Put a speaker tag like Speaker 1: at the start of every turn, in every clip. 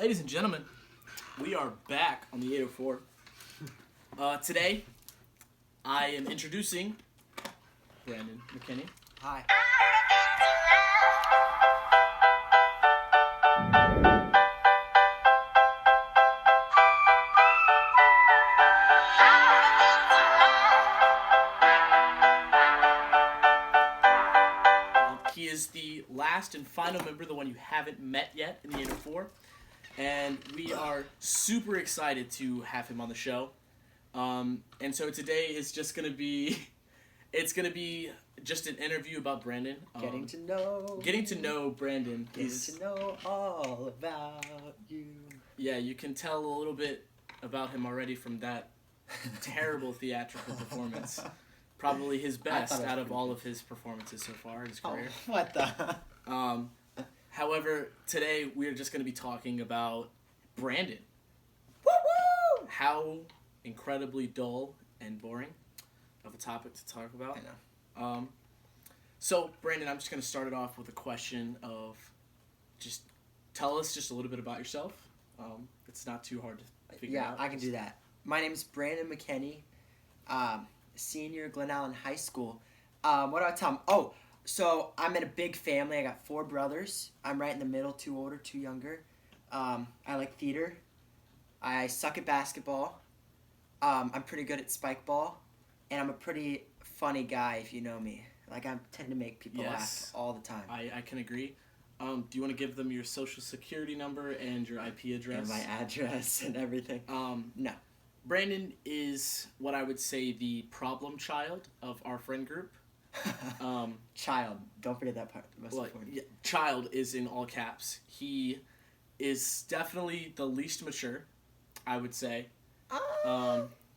Speaker 1: Ladies and gentlemen, we are back on the 804. Today, I am introducing Brandon McKinney.
Speaker 2: Hi.
Speaker 1: He is the last and final member, the one you haven't met yet in the 804. And we are super excited to have him on the show. And so today is just going to be, it's going to be just an interview about Brandon.
Speaker 2: Getting to know
Speaker 1: Brandon.
Speaker 2: Getting to know all about you.
Speaker 1: Yeah, you can tell a little bit about him already from that terrible theatrical performance. Probably his best out of all of his performances so far in his career.
Speaker 2: Oh, what the?
Speaker 1: However, today we are just going to be talking about Brandon.
Speaker 2: Woo-woo!
Speaker 1: How incredibly dull and boring of a topic to talk about.
Speaker 2: I know.
Speaker 1: So, Brandon, I'm just going to start it off with a question of just tell us just a little bit about yourself. It's not too hard to figure out.
Speaker 2: Yeah, I can do that. My name is Brandon McKinney, senior Glen Allen High School. What do I tell them? Oh, so I'm in a big family. I got 4 brothers. I'm right in the middle, 2 older, 2 younger. I like theater. I suck at basketball. I'm pretty good at spike ball. And I'm a pretty funny guy if you know me. Like, I tend to make people laugh all the time.
Speaker 1: I can agree. Do you want to give them your social security number and your IP address?
Speaker 2: And my address and everything. No.
Speaker 1: Brandon is what I would say the problem child of our friend group.
Speaker 2: Child. Don't forget that part. Most important.
Speaker 1: Yeah, child is in all caps. He is definitely the least mature, I would say.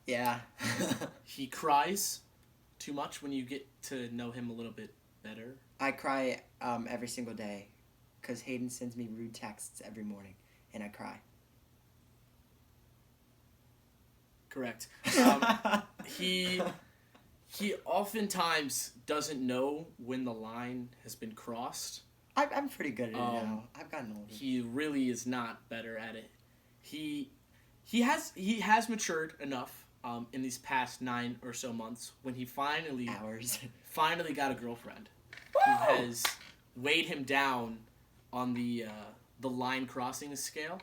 Speaker 2: Yeah.
Speaker 1: He cries too much when you get to know him a little bit better.
Speaker 2: I cry every single day because Hayden sends me rude texts every morning, and I cry.
Speaker 1: Correct. He oftentimes doesn't know when the line has been crossed.
Speaker 2: I'm pretty good at it now. I've gotten older.
Speaker 1: He really is not better at it. He has matured enough in these past 9 or so months when he finally got a girlfriend who has weighed him down on the line crossing scale,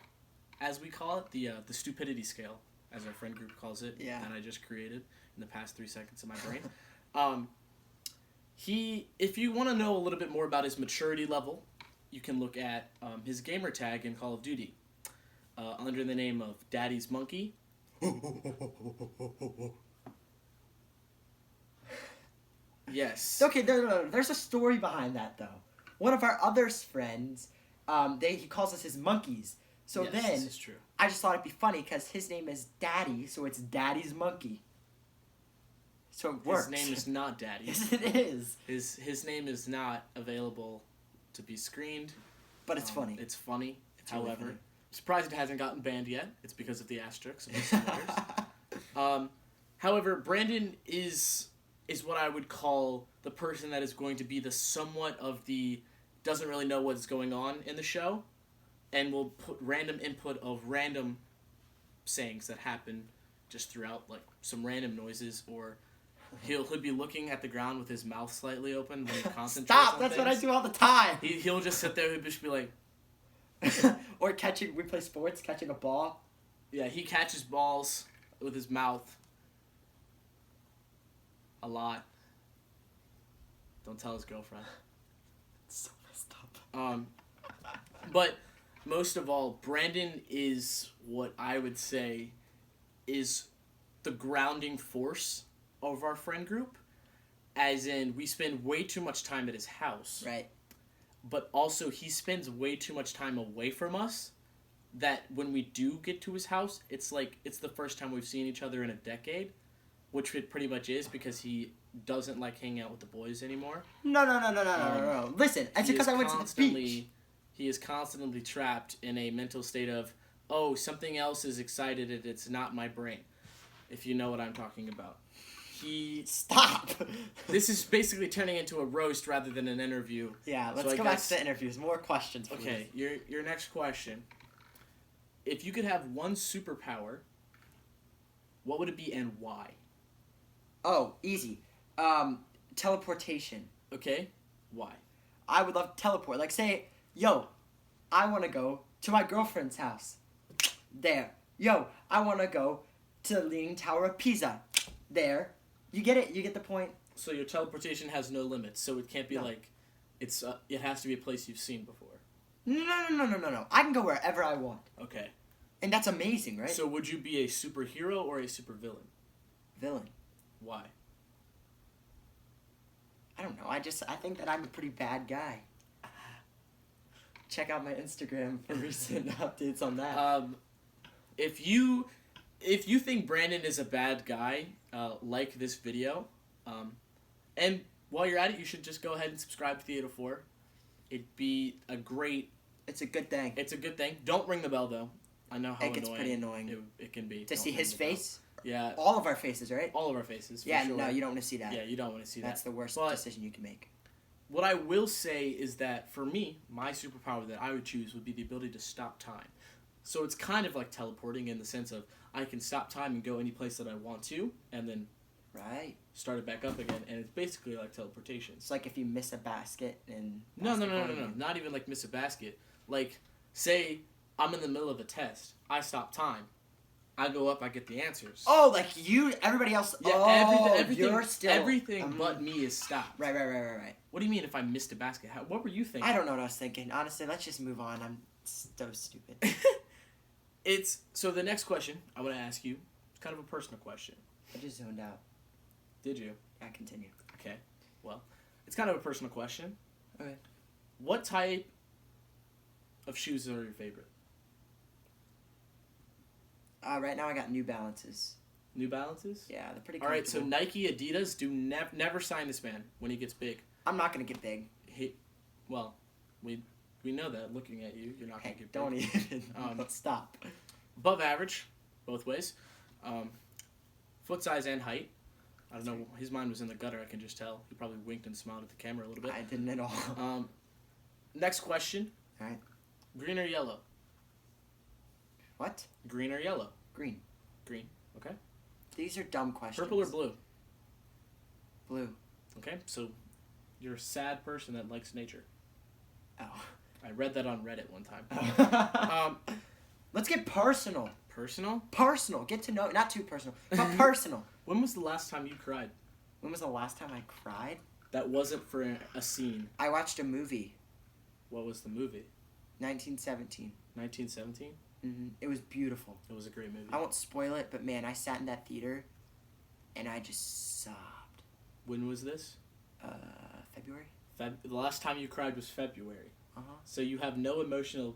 Speaker 1: as we call it, the stupidity scale, as our friend group calls it, that I just created in the past 3 seconds of my brain. If you want to know a little bit more about his maturity level, you can look at his gamer tag in Call of Duty under the name of Daddy's Monkey. Yes.
Speaker 2: Okay, no. There's a story behind that, though. One of our other friends, he calls us his monkeys. So
Speaker 1: yes,
Speaker 2: then,
Speaker 1: this is true.
Speaker 2: I just thought it'd be funny because his name is Daddy, so it's Daddy's Monkey. So it works.
Speaker 1: His name is not Daddy.
Speaker 2: Yes, it is.
Speaker 1: His name is not available to be screened.
Speaker 2: But it's funny.
Speaker 1: It's funny.
Speaker 2: It's really
Speaker 1: However,
Speaker 2: funny.
Speaker 1: I'm surprised it hasn't gotten banned yet. It's because of the asterisks of the letters. However, Brandon is what I would call the person that is going to be the somewhat of the doesn't really know what's going on in the show, and will put random input of random sayings that happen just throughout, like some random noises, or he'll be looking at the ground with his mouth slightly open when he concentrates.
Speaker 2: Stop!
Speaker 1: On
Speaker 2: That's
Speaker 1: things.
Speaker 2: what I do all the time.
Speaker 1: He'll just sit there. He'll just be like,
Speaker 2: Or we play sports, catching a ball.
Speaker 1: yeah, he catches balls with his mouth a lot. Don't tell his girlfriend.
Speaker 2: It's so messed up.
Speaker 1: But most of all, Brandon is what I would say is the grounding force of our friend group, as in we spend way too much time at his house.
Speaker 2: Right.
Speaker 1: But also he spends way too much time away from us, that when we do get to his house, it's like it's the first time we've seen each other in a decade, which it pretty much is because he doesn't like hanging out with the boys anymore.
Speaker 2: No. Listen, it's because I went to the beach.
Speaker 1: He is constantly trapped in a mental state of, oh, something else is excited and it's not my brain, if you know what I'm talking about.
Speaker 2: Stop!
Speaker 1: This is basically turning into a roast rather than an interview.
Speaker 2: Yeah, let's go back to the interviews. More questions, please.
Speaker 1: Okay, your next question. if you could have one superpower, what would it be and why?
Speaker 2: Oh, easy. Teleportation.
Speaker 1: Okay, why?
Speaker 2: I would love to teleport. Like, say, yo, I want to go to my girlfriend's house. There. Yo, I want to go to the Leaning Tower of Pisa. There. You get it? You get the point?
Speaker 1: So your teleportation has no limits, so it can't be
Speaker 2: No.
Speaker 1: like, it has to be a place you've seen before.
Speaker 2: No. I can go wherever I want.
Speaker 1: Okay.
Speaker 2: And that's amazing, right?
Speaker 1: So would you be a superhero or a supervillain?
Speaker 2: Villain.
Speaker 1: Why?
Speaker 2: I don't know. I think that I'm a pretty bad guy. Check out my Instagram for recent updates on that.
Speaker 1: If you think Brandon is a bad guy, like this video, and while you're at it, you should just go ahead and subscribe to the 804. It'd be a great.
Speaker 2: It's a good thing.
Speaker 1: It's a good thing. Don't ring the bell though. I know how
Speaker 2: It gets pretty annoying.
Speaker 1: it can be.
Speaker 2: To
Speaker 1: Don't
Speaker 2: see
Speaker 1: ring
Speaker 2: his
Speaker 1: the bell.
Speaker 2: face?
Speaker 1: Yeah.
Speaker 2: All of our faces, right?
Speaker 1: All of our faces. For
Speaker 2: Yeah,
Speaker 1: sure.
Speaker 2: no, you don't want to see that.
Speaker 1: Yeah, you don't want to see
Speaker 2: That's
Speaker 1: that.
Speaker 2: the worst
Speaker 1: But
Speaker 2: decision you can make.
Speaker 1: what I will say is that for me, my superpower that I would choose would be the ability to stop time. So it's kind of like teleporting in the sense of I can stop time and go any place that I want to, and then
Speaker 2: Right.
Speaker 1: start it back up again, and it's basically like teleportation.
Speaker 2: It's like if you miss a basket in
Speaker 1: No.
Speaker 2: basketball,
Speaker 1: Not even like miss a basket. Like, say I'm in the middle of a test, I stop time, I go up, I get the answers.
Speaker 2: Oh, like everybody else.
Speaker 1: Yeah,
Speaker 2: oh,
Speaker 1: everything,
Speaker 2: you're still
Speaker 1: everything but me is stopped.
Speaker 2: Right.
Speaker 1: What do you mean if I missed a basket? What were you thinking?
Speaker 2: I don't know what I was thinking. Honestly, let's just move on. I'm so stupid.
Speaker 1: So the next question I want to ask you, it's kind of a personal question.
Speaker 2: I just zoned out.
Speaker 1: Did you?
Speaker 2: Yeah, continue.
Speaker 1: Okay. Well, it's kind of a personal question.
Speaker 2: Okay.
Speaker 1: What type of shoes are your favorite?
Speaker 2: Right now I got New Balances.
Speaker 1: New Balances?
Speaker 2: Yeah, they're pretty
Speaker 1: All right, so
Speaker 2: comfortable.
Speaker 1: Nike, Adidas, do never sign this man when he gets big.
Speaker 2: I'm not gonna get big.
Speaker 1: We know that looking at you, you're not
Speaker 2: Hey,
Speaker 1: gonna get
Speaker 2: don't
Speaker 1: big.
Speaker 2: even. Stop.
Speaker 1: Above average, both ways. Foot size and height. I don't know. His mind was in the gutter. I can just tell. He probably winked and smiled at the camera a little bit.
Speaker 2: I didn't at all.
Speaker 1: Next question.
Speaker 2: All right.
Speaker 1: Green or yellow?
Speaker 2: What?
Speaker 1: Green or yellow?
Speaker 2: Green.
Speaker 1: Green. Okay.
Speaker 2: These are dumb questions.
Speaker 1: Purple or blue?
Speaker 2: Blue.
Speaker 1: Okay. So you're a sad person that likes nature.
Speaker 2: Oh.
Speaker 1: I read that on Reddit one time.
Speaker 2: Let's get personal.
Speaker 1: Personal?
Speaker 2: Personal. Get to know. Not too personal, but personal.
Speaker 1: When was the last time you cried?
Speaker 2: When was the last time I cried?
Speaker 1: That wasn't for a scene.
Speaker 2: I watched a movie.
Speaker 1: What was the movie?
Speaker 2: 1917.
Speaker 1: 1917?
Speaker 2: Mm-hmm. It was beautiful.
Speaker 1: It was a great movie.
Speaker 2: I won't spoil it, but man, I sat in that theater, and I just sobbed.
Speaker 1: When was this?
Speaker 2: February.
Speaker 1: The last time you cried was February.
Speaker 2: Uh-huh.
Speaker 1: So you have no emotional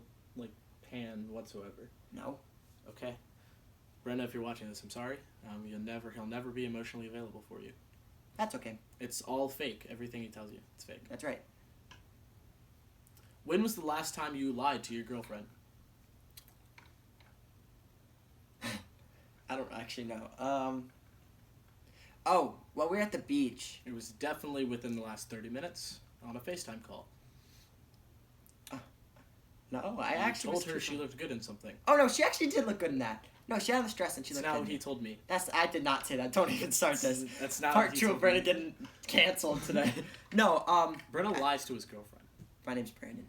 Speaker 1: pan whatsoever.
Speaker 2: No.
Speaker 1: Okay. Brenda, if you're watching this, I'm sorry. He'll never be emotionally available for you.
Speaker 2: That's okay.
Speaker 1: It's all fake. Everything he tells you, it's fake.
Speaker 2: That's right.
Speaker 1: When was the last time you lied to your girlfriend?
Speaker 2: I don't actually know. Oh, well, we were at the beach.
Speaker 1: It was definitely within the last 30 minutes on a FaceTime call.
Speaker 2: No, I
Speaker 1: You
Speaker 2: actually
Speaker 1: told
Speaker 2: was
Speaker 1: her she
Speaker 2: truthful.
Speaker 1: looked good in something.
Speaker 2: Oh no, she actually did look good in that. No, she had the stress and she
Speaker 1: That's
Speaker 2: looked
Speaker 1: not
Speaker 2: good.
Speaker 1: what he told me.
Speaker 2: I did not say that. Don't even start this.
Speaker 1: That's not
Speaker 2: Part
Speaker 1: what he
Speaker 2: 2 of
Speaker 1: told
Speaker 2: Brandon
Speaker 1: me.
Speaker 2: getting canceled today. No,
Speaker 1: Brenna lies to his girlfriend.
Speaker 2: my name's Brandon.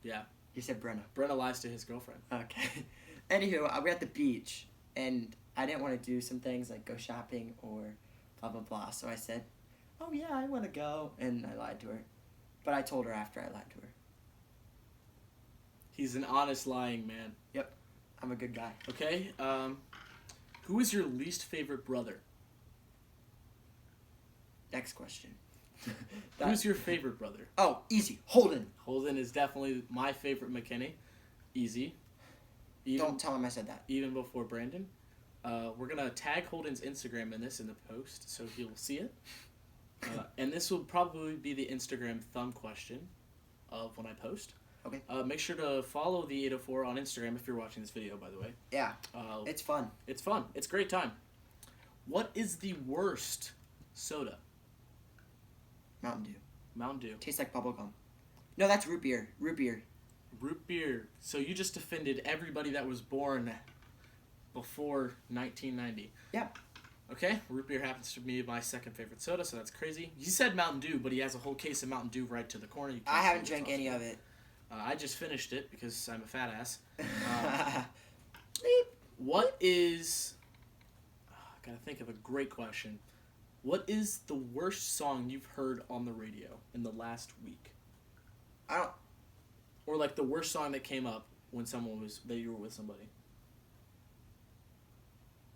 Speaker 1: Yeah.
Speaker 2: You said Brenna.
Speaker 1: Brenna lies to his girlfriend.
Speaker 2: Okay. Anywho, we were at the beach, and I didn't want to do some things like go shopping or blah, blah, blah. So I said, oh, yeah, I want to go. And I lied to her. But I told her after I lied to her.
Speaker 1: He's an honest lying man.
Speaker 2: Yep. I'm a good guy.
Speaker 1: Okay. Who is your least favorite brother?
Speaker 2: Next question.
Speaker 1: Who's your favorite brother?
Speaker 2: Oh, easy. Holden.
Speaker 1: Holden is definitely my favorite McKinney. Easy.
Speaker 2: Don't tell him I said that.
Speaker 1: Even before Brandon. We're going to tag Holden's Instagram in the post so he'll see it. And this will probably be the Instagram thumb question of when I post.
Speaker 2: Okay.
Speaker 1: Make sure to follow the 804 on Instagram if you're watching this video, by the way.
Speaker 2: Yeah. It's fun.
Speaker 1: It's fun. It's a great time. What is the worst soda?
Speaker 2: Mountain Dew.
Speaker 1: Mountain Dew.
Speaker 2: Tastes like bubble gum. No, that's root beer. Root beer.
Speaker 1: Root beer. So you just offended everybody that was born before 1990.
Speaker 2: Yeah.
Speaker 1: Okay, root beer happens to be my second favorite soda, so that's crazy. He said Mountain Dew, but he has a whole case of Mountain Dew right to the corner. You can't
Speaker 2: I
Speaker 1: see
Speaker 2: haven't
Speaker 1: what's
Speaker 2: drank
Speaker 1: on
Speaker 2: any
Speaker 1: it.
Speaker 2: of it.
Speaker 1: I just finished it because I'm a fat ass. What is... I gotta think of a great question. What is the worst song you've heard on the radio in the last week?
Speaker 2: I don't...
Speaker 1: Or like the worst song that came up when you were with somebody?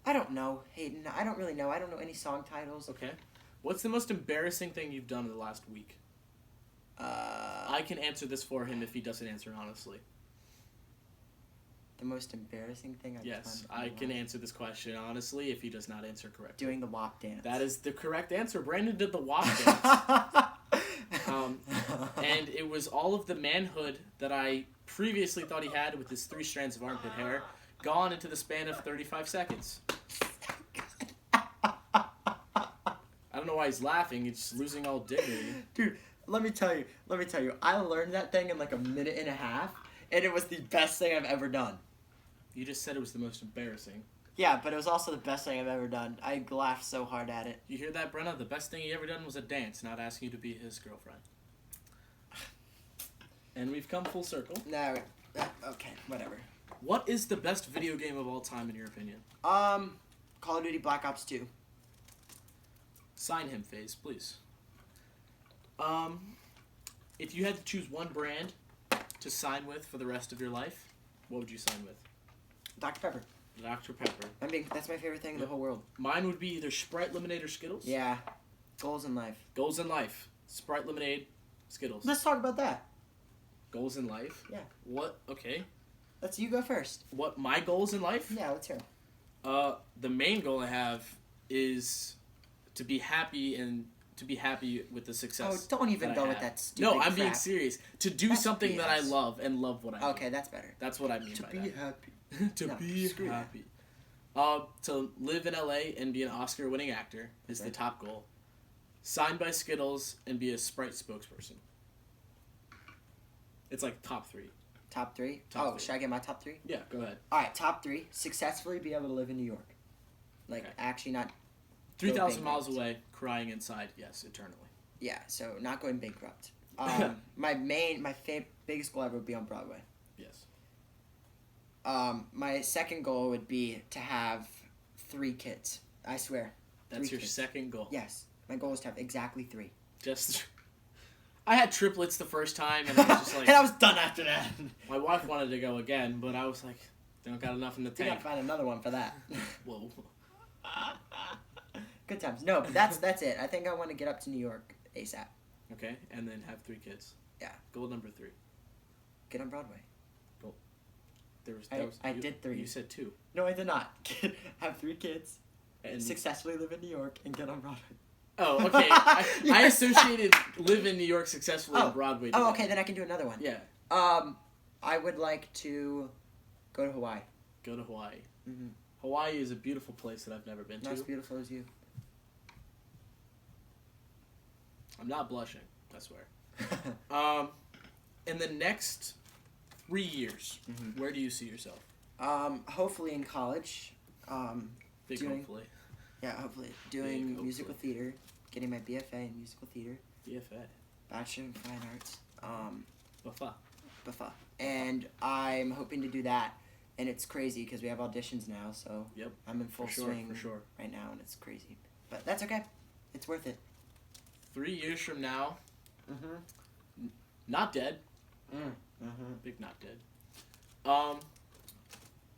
Speaker 2: I don't know, Hayden. I don't really know. I don't know any song titles.
Speaker 1: Okay. What's the most embarrassing thing you've done in the last week? I can answer this for him if he doesn't answer honestly.
Speaker 2: The most embarrassing thing I've done.
Speaker 1: Yes, I can answer this question honestly if he does not answer correctly.
Speaker 2: Doing the WAP dance.
Speaker 1: That is the correct answer. Brandon did the WAP dance. And it was all of the manhood that I previously thought he had with his 3 strands of armpit hair gone into the span of 35 seconds. I don't know why he's laughing. He's losing all dignity.
Speaker 2: Dude, let me tell you. I learned that thing in like a minute and a half, and it was the best thing I've ever done.
Speaker 1: You just said it was the most embarrassing.
Speaker 2: Yeah, but it was also the best thing I've ever done. I laughed so hard at it.
Speaker 1: You hear that, Brenna? The best thing he ever done was a dance, not asking you to be his girlfriend. And we've come full circle.
Speaker 2: No, okay, whatever.
Speaker 1: What is the best video game of all time in your opinion?
Speaker 2: Call of Duty Black Ops 2.
Speaker 1: Sign him, FaZe, please. If you had to choose one brand to sign with for the rest of your life, what would you sign with?
Speaker 2: Dr. Pepper.
Speaker 1: Dr. Pepper.
Speaker 2: I mean, that's my favorite thing in the whole world.
Speaker 1: Mine would be either Sprite, Lemonade, or Skittles.
Speaker 2: Yeah. Goals in life.
Speaker 1: Goals in life. Sprite, Lemonade, Skittles.
Speaker 2: Let's talk about that.
Speaker 1: Goals in life?
Speaker 2: Yeah.
Speaker 1: What? Okay.
Speaker 2: You go first.
Speaker 1: What, my goals in life?
Speaker 2: Yeah, let's hear it.
Speaker 1: The main goal I have is to be happy with the success.
Speaker 2: Oh, don't even go with that stupid
Speaker 1: No, I'm being
Speaker 2: crap.
Speaker 1: serious. To do
Speaker 2: That's
Speaker 1: something that I
Speaker 2: BS.
Speaker 1: love and love what I do.
Speaker 2: Okay, that's better.
Speaker 1: That's what I mean
Speaker 2: To
Speaker 1: by
Speaker 2: be
Speaker 1: that.
Speaker 2: happy.
Speaker 1: To
Speaker 2: No,
Speaker 1: be
Speaker 2: screw that.
Speaker 1: happy. To live in LA and be an Oscar-winning actor is the top goal. Signed by Skittles and be a Sprite spokesperson. It's like top 3.
Speaker 2: Top 3?
Speaker 1: Top 3.
Speaker 2: Should I get my top 3?
Speaker 1: Yeah, go ahead.
Speaker 2: Alright, top 3. Successfully be able to live in New York. Like,
Speaker 1: Okay.
Speaker 2: actually not...
Speaker 1: 3,000
Speaker 2: go
Speaker 1: miles
Speaker 2: bankrupt.
Speaker 1: away, crying inside, yes, eternally.
Speaker 2: Yeah, so not going bankrupt. My biggest goal ever would be on Broadway.
Speaker 1: Yes.
Speaker 2: My second goal would be to have 3 kids. I swear.
Speaker 1: That's
Speaker 2: 3
Speaker 1: your
Speaker 2: kids.
Speaker 1: second goal.
Speaker 2: Yes. My goal is to have exactly 3.
Speaker 1: Just... I had triplets the first time, and I was just like...
Speaker 2: and I was done after that.
Speaker 1: My wife wanted to go again, but I was like, they don't got enough in the
Speaker 2: We
Speaker 1: tank.
Speaker 2: gotta find another one for that.
Speaker 1: Whoa.
Speaker 2: Good times. No, but that's it. I think I want to get up to New York ASAP.
Speaker 1: Okay, and then have 3 kids.
Speaker 2: Yeah.
Speaker 1: Goal number 3.
Speaker 2: Get on Broadway. I did 3.
Speaker 1: You said 2.
Speaker 2: No, I did not. Have 3 kids,
Speaker 1: And
Speaker 2: successfully live in New York, and get on Broadway.
Speaker 1: Oh, okay. I
Speaker 2: Yes.
Speaker 1: associated live in New York successfully
Speaker 2: Oh.
Speaker 1: on Broadway.
Speaker 2: Oh,
Speaker 1: today.
Speaker 2: okay, then I can do another one.
Speaker 1: Yeah.
Speaker 2: I would like to go to Hawaii.
Speaker 1: Go to Hawaii.
Speaker 2: Mm-hmm.
Speaker 1: Hawaii is a beautiful place that I've never been
Speaker 2: Not as
Speaker 1: to.
Speaker 2: beautiful as you.
Speaker 1: I'm not blushing, I swear. In the next 3 years,
Speaker 2: Mhm.
Speaker 1: where do you see yourself?
Speaker 2: Hopefully in college.
Speaker 1: Big
Speaker 2: Doing-
Speaker 1: hopefully.
Speaker 2: Yeah, hopefully. Doing
Speaker 1: Big
Speaker 2: musical
Speaker 1: hopefully.
Speaker 2: theater. Getting my BFA in musical theater.
Speaker 1: BFA.
Speaker 2: Bachelor in Fine Arts.
Speaker 1: Bafa.
Speaker 2: BFA. And I'm hoping to do that. And it's crazy because we have auditions now, so
Speaker 1: Yep.
Speaker 2: I'm in full
Speaker 1: For sure,
Speaker 2: swing
Speaker 1: for sure.
Speaker 2: right now, and it's crazy. But that's okay. It's worth it.
Speaker 1: 3 years from now,
Speaker 2: Mm-hmm.
Speaker 1: not dead.
Speaker 2: Mm-hmm.
Speaker 1: Big not dead.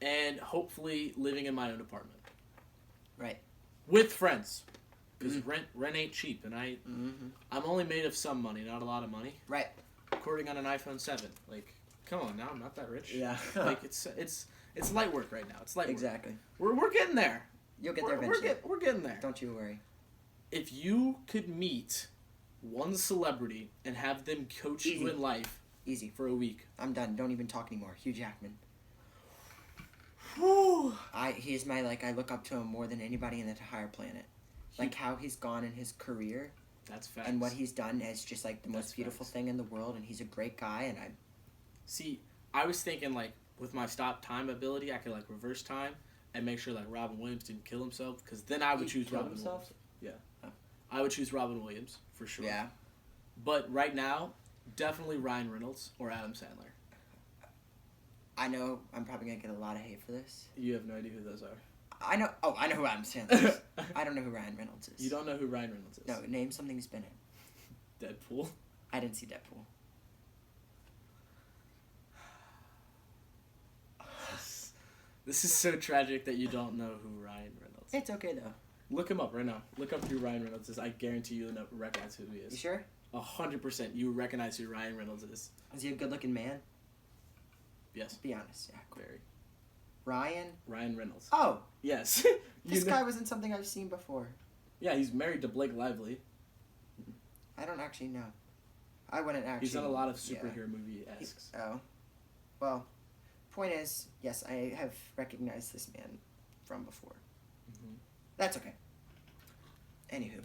Speaker 1: And hopefully living in my own apartment.
Speaker 2: Right.
Speaker 1: With friends. Because rent ain't cheap, and
Speaker 2: Mm-hmm.
Speaker 1: I'm only made of some money, not a lot of money.
Speaker 2: Right.
Speaker 1: Recording on an iPhone 7. Like, come on now, I'm not that rich.
Speaker 2: Yeah.
Speaker 1: Like, it's light work right now. It's light
Speaker 2: Exactly.
Speaker 1: work. We're getting there.
Speaker 2: You'll get there eventually.
Speaker 1: We're getting there.
Speaker 2: Don't you worry.
Speaker 1: If you could meet one celebrity and have them coach
Speaker 2: Easy.
Speaker 1: you in life
Speaker 2: Easy.
Speaker 1: for a week.
Speaker 2: I'm done. Don't even talk anymore. Hugh Jackman.
Speaker 1: Whew.
Speaker 2: He's my, I look up to him more than anybody in the entire planet. Like, how he's gone in his career
Speaker 1: That's facts.
Speaker 2: and what he's done is just, the
Speaker 1: That's
Speaker 2: most beautiful
Speaker 1: facts.
Speaker 2: thing in the world, and he's a great guy, and
Speaker 1: See, I was thinking like with my stop time ability, I could like reverse time and make sure like Robin Williams didn't kill himself, because then I would choose Robin Williams. Yeah, I would choose Robin Williams for sure.
Speaker 2: Yeah.
Speaker 1: But right now, definitely Ryan Reynolds or Adam Sandler.
Speaker 2: I know I'm probably gonna get a lot of hate for this.
Speaker 1: You have no idea who those are.
Speaker 2: I know. Oh, I know who Adam Sandler is. I don't know who Ryan Reynolds is.
Speaker 1: You don't know who Ryan Reynolds is?
Speaker 2: No, name something he's been in.
Speaker 1: Deadpool.
Speaker 2: I didn't see Deadpool.
Speaker 1: This is so tragic that you don't know who Ryan Reynolds is.
Speaker 2: It's okay though.
Speaker 1: Look him up right now. Look up who Ryan Reynolds is. I guarantee you'll recognize who he is.
Speaker 2: You sure?
Speaker 1: 100%. You recognize who Ryan Reynolds is.
Speaker 2: Is he a good-looking man?
Speaker 1: Yes.
Speaker 2: Be honest. Yeah. Cool.
Speaker 1: Very.
Speaker 2: Ryan
Speaker 1: Reynolds.
Speaker 2: Oh.
Speaker 1: Yes.
Speaker 2: This guy was in something I've seen before.
Speaker 1: Yeah, he's married to Blake Lively.
Speaker 2: I don't actually know. I wouldn't actually.
Speaker 1: He's done a lot of superhero movie-esques.
Speaker 2: Oh. Well, point is, yes, I have recognized this man from before.
Speaker 1: Mm-hmm.
Speaker 2: That's okay. Anywho.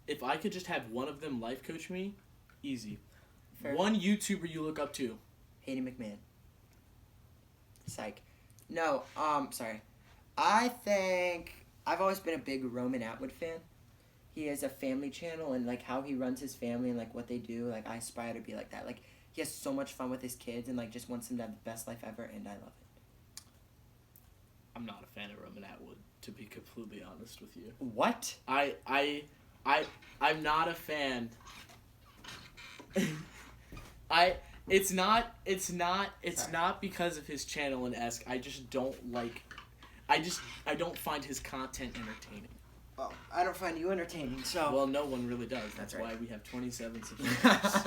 Speaker 1: If I could just have one of them life coach me, easy.
Speaker 2: Fair.
Speaker 1: One YouTuber you look up to.
Speaker 2: Haiti McMahon. Psych. No, sorry. I think I've always been a big Roman Atwood fan. He has a family channel, and like how he runs his family and like what they do, like I aspire to be like that. Like he has so much fun with his kids and like just wants them to have the best life ever, and I love it.
Speaker 1: I'm not a fan of Roman Atwood, to be completely honest with you.
Speaker 2: What?
Speaker 1: I'm not a fan. It's not because of his channel and esque. I just don't like. I don't find his content entertaining.
Speaker 2: Well, I don't find you entertaining, so.
Speaker 1: Well, no one really does. That's
Speaker 2: right.
Speaker 1: why we have 27 subscribers.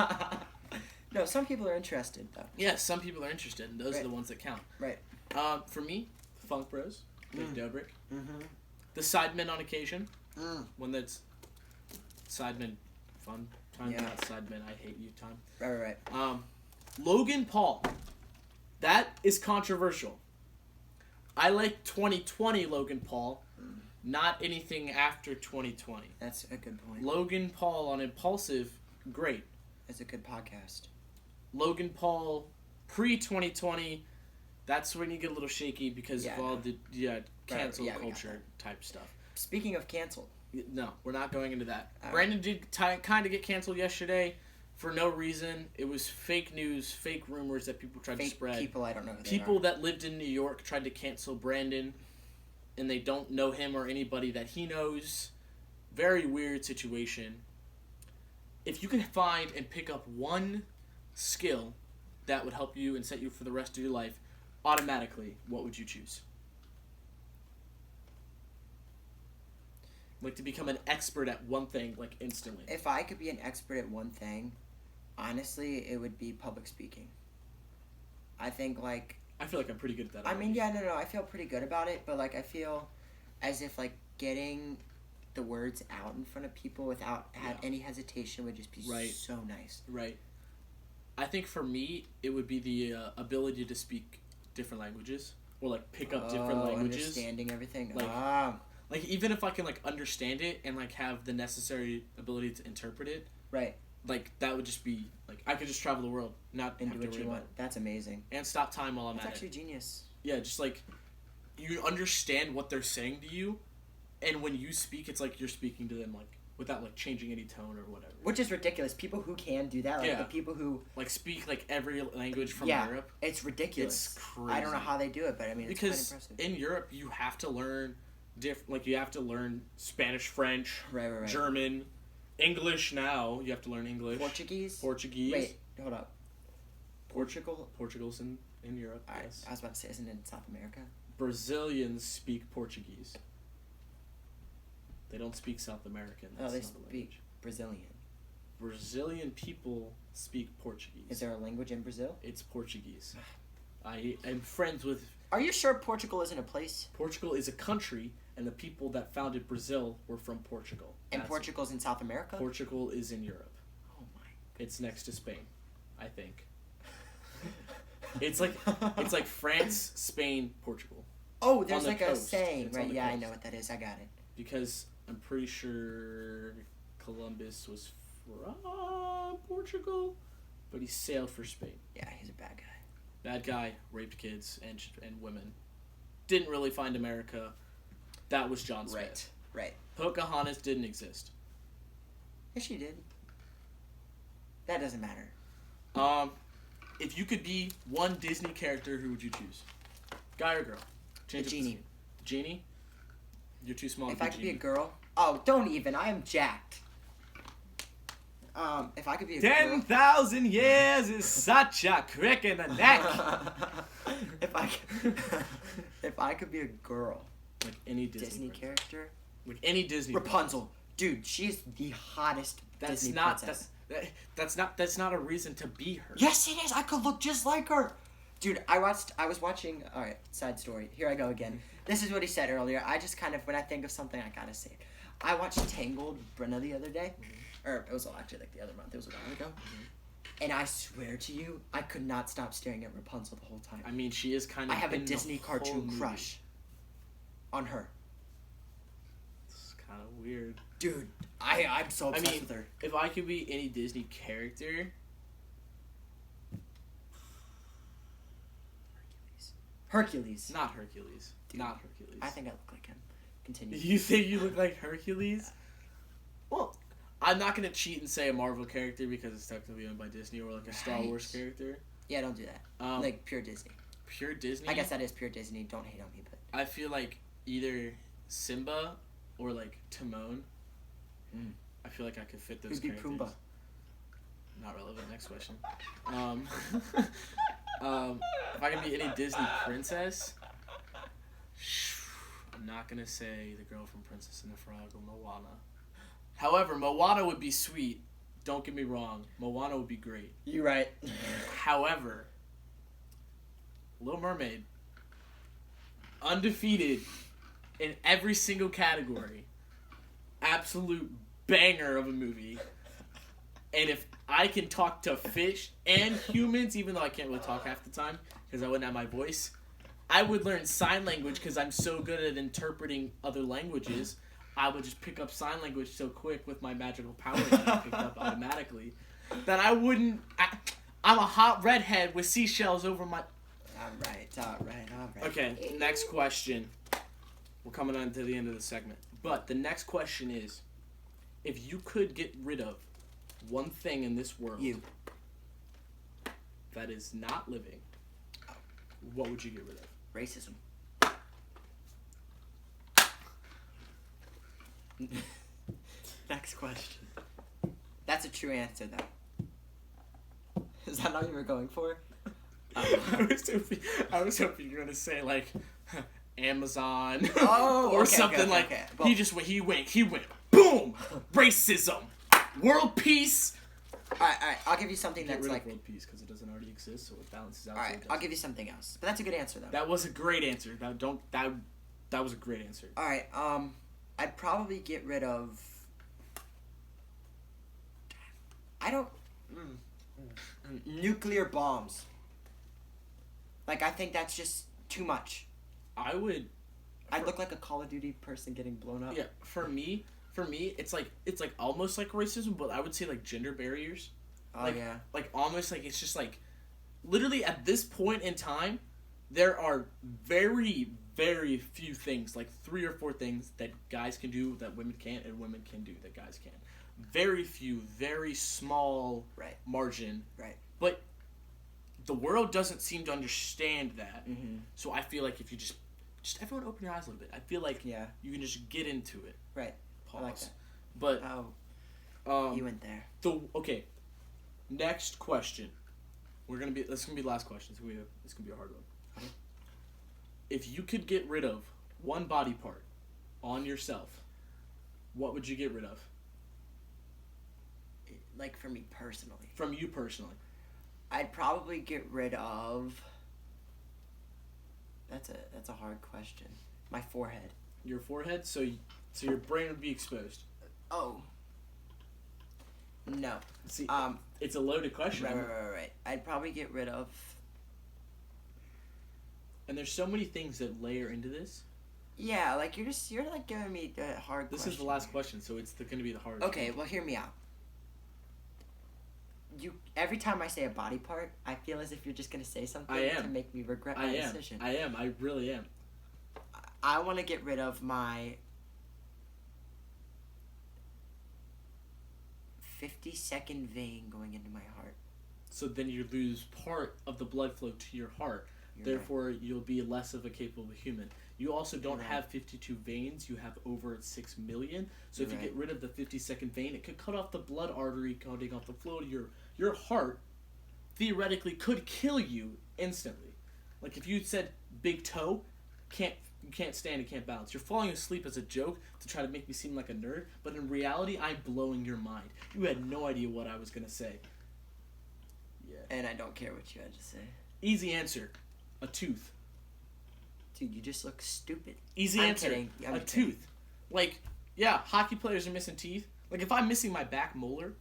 Speaker 2: No, some people are interested though.
Speaker 1: Yeah, some people are interested, and those
Speaker 2: Right.
Speaker 1: are the ones that count.
Speaker 2: Right.
Speaker 1: For me, Funk Bros, Big Dobrik,
Speaker 2: Mm-hmm.
Speaker 1: the Sidemen on occasion,
Speaker 2: Mm.
Speaker 1: when that's Sidemen fun time,
Speaker 2: Yeah.
Speaker 1: not Sidemen I hate you time.
Speaker 2: Right.
Speaker 1: Logan Paul, that is controversial. I like 2020 Logan Paul, not anything after 2020.
Speaker 2: That's a good point.
Speaker 1: Logan Paul on Impulsive, great.
Speaker 2: It's a good podcast.
Speaker 1: Logan Paul pre-2020, that's when you get a little shaky because of all the cancel culture type stuff.
Speaker 2: Speaking of canceled.
Speaker 1: No, we're not going into that.
Speaker 2: All
Speaker 1: Brandon did kind of get canceled yesterday for no reason. It was fake news, fake rumors that people tried to spread.
Speaker 2: People I don't know who
Speaker 1: People that lived in New York tried to cancel Brandon, and they don't know him or anybody that he knows. Very weird situation. If you can find and pick up one skill that would help you and set you for the rest of your life, automatically, what would you choose? Like to become an expert at one thing, like instantly.
Speaker 2: If I could be an expert at one thing, honestly, it would be public speaking. I think like.
Speaker 1: I feel like I'm pretty good at that.
Speaker 2: I mean, yeah, no, I feel pretty good about it, but like I feel as if like getting the words out in front of people without any hesitation would just be so nice.
Speaker 1: Right. I think for me, it would be the ability to speak different languages or like pick up different languages.
Speaker 2: Understanding everything.
Speaker 1: Like even if I can like understand it and like have the necessary ability to interpret it.
Speaker 2: Right.
Speaker 1: Like that would just be like I could just travel the world, not
Speaker 2: and
Speaker 1: have
Speaker 2: do
Speaker 1: to
Speaker 2: what
Speaker 1: worry
Speaker 2: you
Speaker 1: about
Speaker 2: want. That's amazing.
Speaker 1: And stop time while I'm
Speaker 2: That's
Speaker 1: at
Speaker 2: actually
Speaker 1: it.
Speaker 2: genius.
Speaker 1: Yeah, just like you understand what they're saying to you, and when you speak, it's like you're speaking to them like without like changing any tone or whatever.
Speaker 2: Which is ridiculous. People who can do that, like the people who
Speaker 1: like speak like every language from Europe.
Speaker 2: It's ridiculous.
Speaker 1: It's crazy.
Speaker 2: I don't know how they do it, but I mean, it's quite impressive.
Speaker 1: In Europe, you have to learn you have to learn Spanish, French,
Speaker 2: right.
Speaker 1: German, English. Now you have to learn English.
Speaker 2: Portuguese.
Speaker 1: Wait,
Speaker 2: hold up.
Speaker 1: Portugal's in Europe.
Speaker 2: Right.
Speaker 1: Yes.
Speaker 2: I was about to say, isn't it in South America?
Speaker 1: Brazilians speak Portuguese. They don't speak South American. That's
Speaker 2: they
Speaker 1: not a
Speaker 2: speak
Speaker 1: language.
Speaker 2: Brazilian.
Speaker 1: Brazilian people speak Portuguese.
Speaker 2: Is there a language in Brazil?
Speaker 1: It's Portuguese. I am friends with.
Speaker 2: Are you sure Portugal isn't a place?
Speaker 1: Portugal is a country, and the people that founded Brazil were from Portugal.
Speaker 2: And Portugal's in South America?
Speaker 1: Portugal is in Europe.
Speaker 2: Oh my.
Speaker 1: It's next to Spain, I think. It's like France, Spain, Portugal.
Speaker 2: Oh, there's like a saying,
Speaker 1: it's
Speaker 2: right? Yeah,
Speaker 1: coast.
Speaker 2: I know what that is. I got it.
Speaker 1: Because I'm pretty sure Columbus was from Portugal, but he sailed for Spain.
Speaker 2: Yeah, he's a bad guy.
Speaker 1: Bad guy, raped kids and women. Didn't really find America. That was John Smith.
Speaker 2: Right.
Speaker 1: Pocahontas didn't exist.
Speaker 2: Yes, she did. That doesn't matter.
Speaker 1: If you could be one Disney character, who would you choose? Guy or girl? Change
Speaker 2: The genie.
Speaker 1: Genie? You're too small.
Speaker 2: If I could be a girl, don't even. I am jacked. If I could be a
Speaker 1: 10,000 years is such a crick in the neck.
Speaker 2: if I could be a girl,
Speaker 1: like any Disney
Speaker 2: character,
Speaker 1: like any Disney.
Speaker 2: Rapunzel, dude, she's the hottest Disney princess.
Speaker 1: That's not a reason to be her.
Speaker 2: Yes, it is. I could look just like her. Dude, I was watching. All right, side story. Here I go again. This is what he said earlier. I just kind of, when I think of something, I gotta say it. I watched Tangled with Brenna the other day. Or it was actually like the other month. It was a while ago. And I swear to you, I could not stop staring at Rapunzel the whole time.
Speaker 1: I mean, she is kind of.
Speaker 2: I have a Disney cartoon crush on her.
Speaker 1: It's kind of weird.
Speaker 2: Dude, I'm so obsessed with her.
Speaker 1: If I could be any Disney character.
Speaker 2: Hercules.
Speaker 1: Not Hercules.
Speaker 2: Dude,
Speaker 1: not Hercules.
Speaker 2: I think I look like him. Continue.
Speaker 1: You think you look like Hercules? Well, I'm not going to cheat and say a Marvel character because it's technically owned by Disney, or like a Star Wars character.
Speaker 2: Yeah, don't do that. Like pure Disney.
Speaker 1: Pure Disney?
Speaker 2: I guess that is pure Disney. Don't hate on me, but
Speaker 1: I feel like either Simba or like Timon. I feel like I could fit those
Speaker 2: Who'd be
Speaker 1: characters.
Speaker 2: Pumbaa?
Speaker 1: Not relevant. Next question. If I could be any Disney princess, I'm not gonna say the girl from Princess and the Frog or Moana. However, Moana would be sweet. Don't get me wrong. Moana would be great.
Speaker 2: You're right.
Speaker 1: However, Little Mermaid, undefeated in every single category, absolute banger of a movie. And if I can talk to fish and humans, even though I can't really talk half the time because I wouldn't have my voice, I would learn sign language because I'm so good at interpreting other languages. I would just pick up sign language so quick with my magical power that I picked up automatically that I wouldn't. I'm a hot redhead with seashells over my.
Speaker 2: All right.
Speaker 1: Okay, next question. We're coming on to the end of the segment. But the next question is, if you could get rid of one thing in this world that is not living, what would you get rid of?
Speaker 2: Racism. Next question. That's a true answer, though. Is that not what you were going for?
Speaker 1: I was hoping you were gonna say like Amazon
Speaker 2: or
Speaker 1: something like.
Speaker 2: Okay.
Speaker 1: Well, he went boom, racism, world peace.
Speaker 2: All right. I'll give you something
Speaker 1: Get
Speaker 2: that's
Speaker 1: rid
Speaker 2: like
Speaker 1: of world peace because it doesn't already exist, so it balances out.
Speaker 2: All right, I'll give you something else, but that's a good answer though.
Speaker 1: That was a great answer. That was a great answer.
Speaker 2: All right. I'd probably get rid of. Nuclear bombs. Like, I think that's just too much.
Speaker 1: I'd
Speaker 2: look like a Call of Duty person getting blown up.
Speaker 1: Yeah, for me, it's like almost like racism, but I would say like gender barriers.
Speaker 2: Oh, yeah.
Speaker 1: Like almost like it's just like, literally at this point in time, there are very, very few things, like 3 or 4 things that guys can do that women can't, and women can do that guys can't. Very few, very small margin.
Speaker 2: Right.
Speaker 1: But the world doesn't seem to understand that.
Speaker 2: Mm-hmm.
Speaker 1: So I feel like if you just everyone open your eyes a little bit. I feel like you can just get into it.
Speaker 2: Right.
Speaker 1: Pause.
Speaker 2: I like that.
Speaker 1: But
Speaker 2: you went there.
Speaker 1: Okay. Next question. This is gonna be the last question. It's gonna be a hard one.
Speaker 2: Okay.
Speaker 1: If you could get rid of one body part on yourself, what would you get rid of?
Speaker 2: Like for me personally.
Speaker 1: From you personally.
Speaker 2: I'd probably get rid of. That's a hard question. My forehead.
Speaker 1: Your forehead, so your brain would be exposed.
Speaker 2: Oh. No.
Speaker 1: See, it's a loaded question.
Speaker 2: Right. I'd probably get rid of.
Speaker 1: And there's so many things that layer into this.
Speaker 2: Yeah, like you're like giving me a hard question.
Speaker 1: This is the last question, so it's going to be the hard.
Speaker 2: Okay, well hear me out. every time I say a body part, I feel as if you're just gonna say something to make me regret my decision.
Speaker 1: I am. I really am.
Speaker 2: I want to get rid of my 52nd vein going into my heart.
Speaker 1: So then you lose part of the blood flow to your heart. Therefore, you'll be less of a capable human. You also don't have 52 veins. You have over 6 million. So if you get rid of the 52nd vein, it could cut off the blood artery cutting off the flow to your heart. Theoretically, could kill you instantly. Like if you said big toe, you can't stand and can't balance. You're falling asleep as a joke to try to make me seem like a nerd, but in reality, I'm blowing your mind. You had no idea what I was gonna say.
Speaker 2: Yeah. And I don't care what you had to say.
Speaker 1: Easy answer. A tooth.
Speaker 2: Dude, you just look stupid.
Speaker 1: Easy answer. I'm kidding. Tooth. Like, yeah, hockey players are missing teeth. Like, if I'm missing my back molar.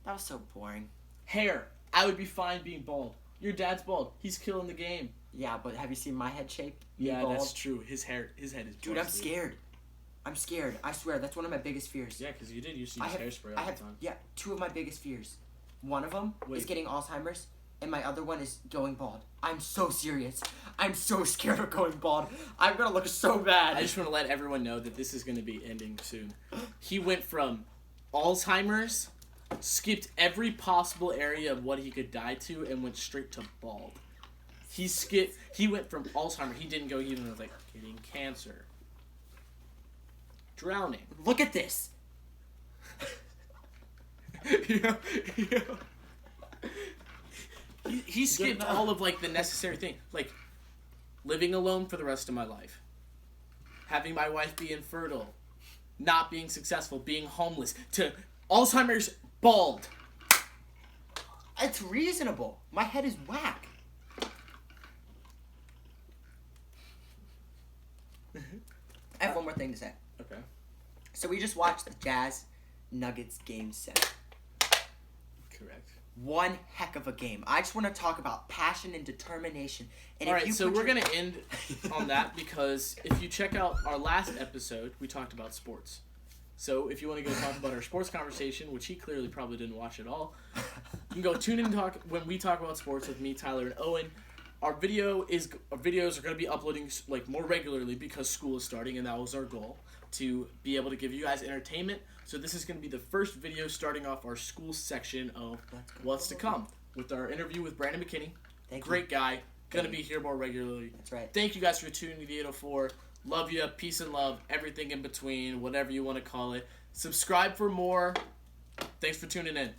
Speaker 2: That was so boring.
Speaker 1: Hair. I would be fine being bald. Your dad's bald. He's killing the game.
Speaker 2: Yeah, but have you seen my head shape?
Speaker 1: Yeah, that's true. His head is busted.
Speaker 2: Dude, I'm scared. I'm scared. I swear, that's one of my biggest fears.
Speaker 1: Yeah, because you did used to use hairspray all the time.
Speaker 2: Yeah, 2 of my biggest fears. One of them is getting Alzheimer's. And my other one is going bald. I'm so serious. I'm so scared of going bald. I'm going to look so bad.
Speaker 1: I just want to let everyone know that this is going to be ending soon. He went from Alzheimer's, skipped every possible area of what he could die to, and went straight to bald. He went from Alzheimer's. He didn't go even with, like, getting cancer. Drowning.
Speaker 2: Look at this.
Speaker 1: yeah. He skipped all of, like, the necessary thing. Like, living alone for the rest of my life. Having my wife be infertile. Not being successful. Being homeless. To Alzheimer's, bald.
Speaker 2: It's reasonable. My head is whack. I have one more thing to say.
Speaker 1: Okay.
Speaker 2: So we just watched the Jazz Nuggets game 7.
Speaker 1: Correct.
Speaker 2: One heck of a game. I just want to talk about passion and determination. And
Speaker 1: Alright, so we're going to end on that because if you check out our last episode, we talked about sports. So if you want to go talk about our sports conversation, which he clearly probably didn't watch at all, you can go tune in and talk when we talk about sports with me, Tyler, and Owen. Our videos are going to be uploading like more regularly because school is starting, and that was our goal, to be able to give you guys entertainment. So this is going to be the first video starting off our school section of what's to come with our interview with Brandon McKinney. Great guy. Going to be here more regularly.
Speaker 2: That's right.
Speaker 1: Thank you guys for tuning to the 804. Love you. Peace and love. Everything in between. Whatever you want to call it. Subscribe for more. Thanks for tuning in.